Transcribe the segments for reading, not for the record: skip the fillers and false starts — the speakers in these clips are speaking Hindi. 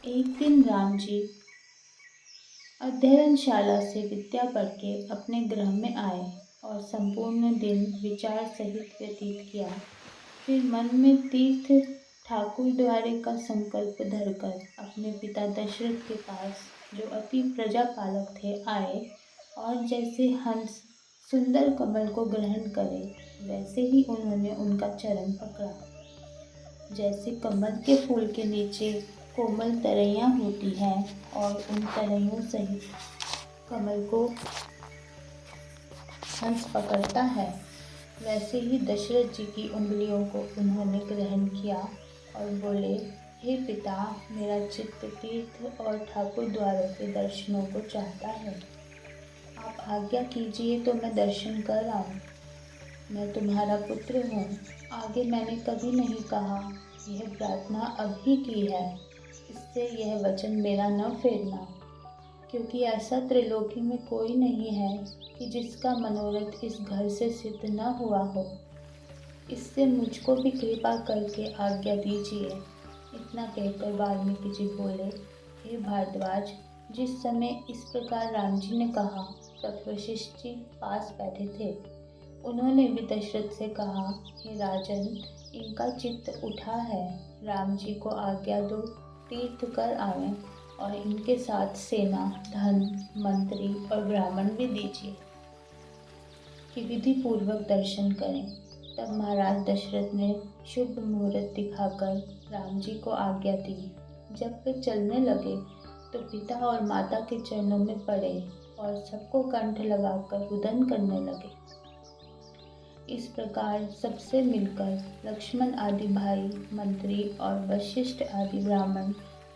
एक दिन राम जी अध्ययनशाला से विद्या पढ़ के अपने गृह में आए और संपूर्ण दिन विचार सहित व्यतीत किया। फिर मन में तीर्थ ठाकुर द्वारे का संकल्प धरकर अपने पिता दशरथ के पास, जो अति प्रजापालक थे, आए और जैसे हंस सुंदर कमल को ग्रहण करे वैसे ही उन्होंने उनका चरण पकड़ा। जैसे कमल के फूल के नीचे कोमल तरैयाँ होती हैं और उन तरैयों सहित कमल को हंस पकड़ता है, वैसे ही दशरथ जी की उंगलियों को उन्होंने ग्रहण किया और बोले, हे पिता, मेरा चित्त तीर्थ और ठाकुर द्वारों के दर्शनों को चाहता है। आप आज्ञा कीजिए तो मैं दर्शन कर आऊँ। मैं तुम्हारा पुत्र हूँ। आगे मैंने कभी नहीं कहा, यह प्रार्थना अभी की है। इससे यह वचन मेरा न फेरना, क्योंकि ऐसा त्रिलोकी में कोई नहीं है कि जिसका मनोरथ इस घर से सिद्ध न हुआ हो। इससे मुझको भी कृपा करके आज्ञा दीजिए। इतना कहकर वाल्मीकि जी बोले, हे भारद्वाज, जिस समय इस प्रकार राम जी ने कहा तब वशिष्ठ जी पास बैठे थे। उन्होंने भी दशरथ से कहा, हे राजन, इनका चित्त उठा है, राम जी को आज्ञा दो, तीर्थ कर आवें और इनके साथ सेना, धन, मंत्री और ब्राह्मण भी दीजिए कि विधि पूर्वक दर्शन करें। तब महाराज दशरथ ने शुभ मुहूर्त दिखाकर राम जी को आज्ञा दी। जब वे चलने लगे तो पिता और माता के चरणों में पड़े और सबको कंठ लगाकर रुदन करने लगे। इस प्रकार सबसे मिलकर लक्ष्मण आदि भाई, मंत्री और वशिष्ठ आदि ब्राह्मण,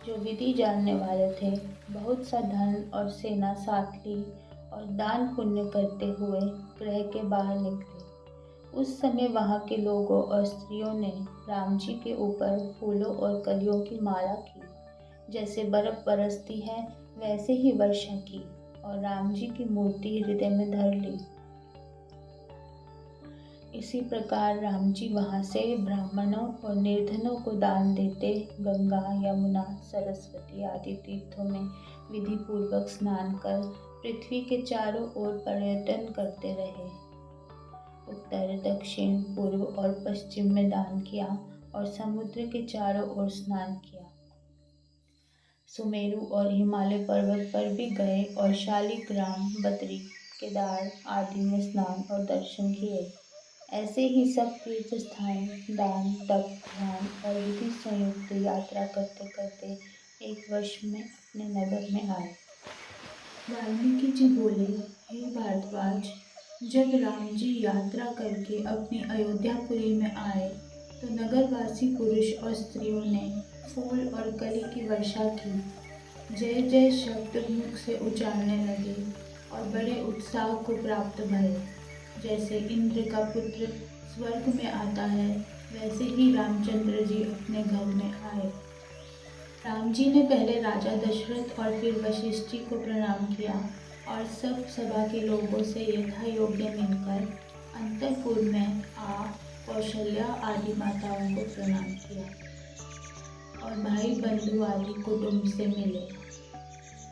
जो विधि जानने वाले थे, बहुत सा धन और सेना साथ ली और दान पुण्य करते हुए गृह के बाहर निकले। उस समय वहाँ के लोगों और स्त्रियों ने राम जी के ऊपर फूलों और कलियों की माला की। जैसे बर्फ बरसती है वैसे ही वर्षा की और राम जी की मूर्ति हृदय में धर ली। इसी प्रकार राम जी वहाँ से ब्राह्मणों और निर्धनों को दान देते गंगा, यमुना, सरस्वती आदि तीर्थों में विधि पूर्वक स्नान कर पृथ्वी के चारों ओर पर्यटन करते रहे। उत्तर, दक्षिण, पूर्व और पश्चिम में दान किया और समुद्र के चारों ओर स्नान किया। सुमेरु और हिमालय पर्वत पर भी गए और शालिग्राम, बद्री, केदार आदि में स्नान और दर्शन किए। ऐसे ही सब तीर्थ स्थान, दान, तप, ध्यान और विधि संयुक्त यात्रा करते करते एक वर्ष में अपने नगर में आए। वाल्मीकि जी बोले, हे भारद्वाज, जब राम जी यात्रा करके अपनी अयोध्यापुरी में आए तो नगरवासी पुरुष और स्त्रियों ने फूल और कली की वर्षा की। जय जय शब्द मुख से उचारने लगे और बड़े उत्साह को प्राप्त भये। जैसे इंद्र का पुत्र स्वर्ग में आता है, वैसे ही रामचंद्र जी अपने घर में आए। राम जी ने पहले राजा दशरथ और फिर वशिष्ठ जी को प्रणाम किया और सब सभा के लोगों से यथा योग्य मिलकर अंतःपुर में आ कौशल्या आदि माताओं को प्रणाम किया और भाई बंधु आदि कुटुंब से मिले।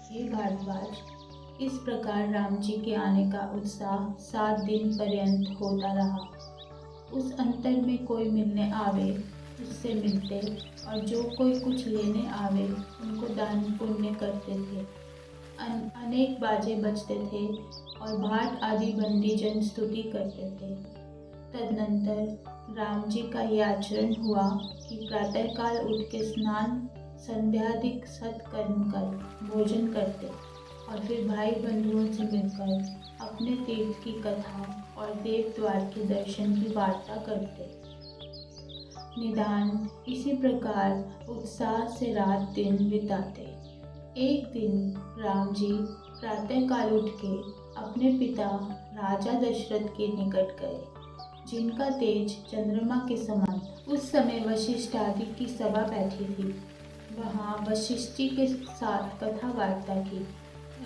हे भारद्वाज, इस प्रकार राम जी के आने का उत्साह 7 दिन पर्यंत होता रहा। उस अंतर में कोई मिलने आवे उससे मिलते और जो कोई कुछ लेने आवे उनको दान पुण्य करते थे। अनेक बाजे बजते थे और भाट आदि बंदीजन स्तुति करते थे। तदनंतर राम जी का यह आचरण हुआ कि प्रातःकाल उठ के स्नान, संध्यादिक सत्कर्म कर भोजन करते और फिर भाई बंधुओं से मिलकर अपने तीर्थ की कथा और देव द्वार के दर्शन की वार्ता करते। निदान इसी प्रकार उत्साह से रात दिन बिताते। एक दिन राम जी प्रातःकाल उठ के अपने पिता राजा दशरथ के निकट गए, जिनका तेज चंद्रमा के समान। उस समय वशिष्ठ आदि की सभा बैठी थी। वहाँ वशिष्ठ जी के साथ कथा वार्ता की।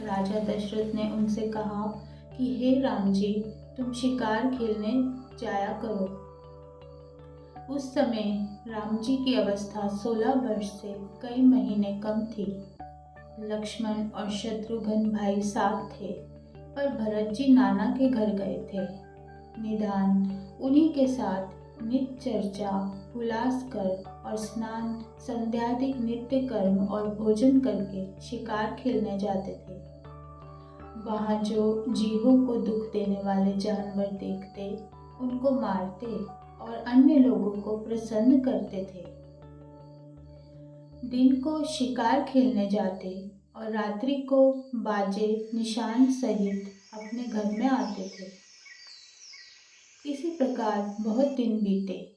राजा दशरथ ने उनसे कहा कि हे राम जी, तुम शिकार खेलने जाया करो। उस समय राम जी की अवस्था 16 वर्ष से कई महीने कम थी। लक्ष्मण और शत्रुघ्न भाई साथ थे, पर भरत जी नाना के घर गए थे। निदान उन्हीं के साथ नित्य चर्चा, उल्लास कर और स्नान, संध्यादिक नित्य कर्म और भोजन करके शिकार खेलने जाते थे। वहाँ जो जीवों को दुख देने वाले जानवर देखते, उनको मारते और अन्य लोगों को प्रसन्न करते थे। दिन को शिकार खेलने जाते और रात्रि को बाजे निशान सहित अपने घर में आते थे। इसी प्रकार बहुत दिन बीते।